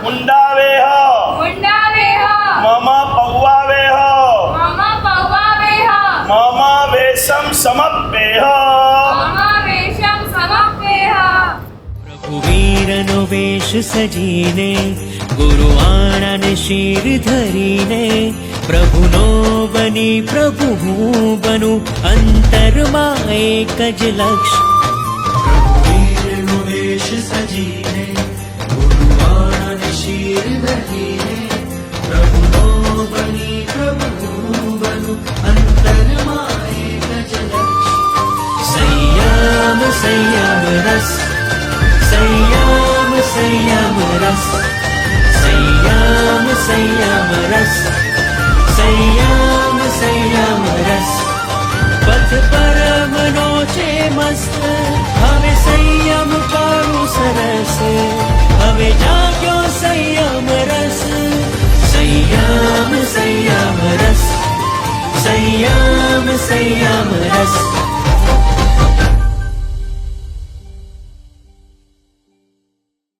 मुंडावेह मम पौवावेह मम वेशम समप्पेह प्रभुवीरनो वेश सजीने गुरुवाणन शीर धरीने प्रभुनो बनी प्रभु हूँ बनू अंतरमा एक ज लक्ष्य प्रभुवीरनो वेश सजीने गुरुवाणन शीर धरीने प्रभुनो बनी प्रभु हूँ बनू अंतरमा एक ज लक्ष्य संयम संयम रस संयम संयम रस संयम संयम रस संयम संयम रस पथ पर मनोचे मस्त हमें संयम पारू सरस हमें जाग्यो संयम रस संयम संयम रस संयम संयम रस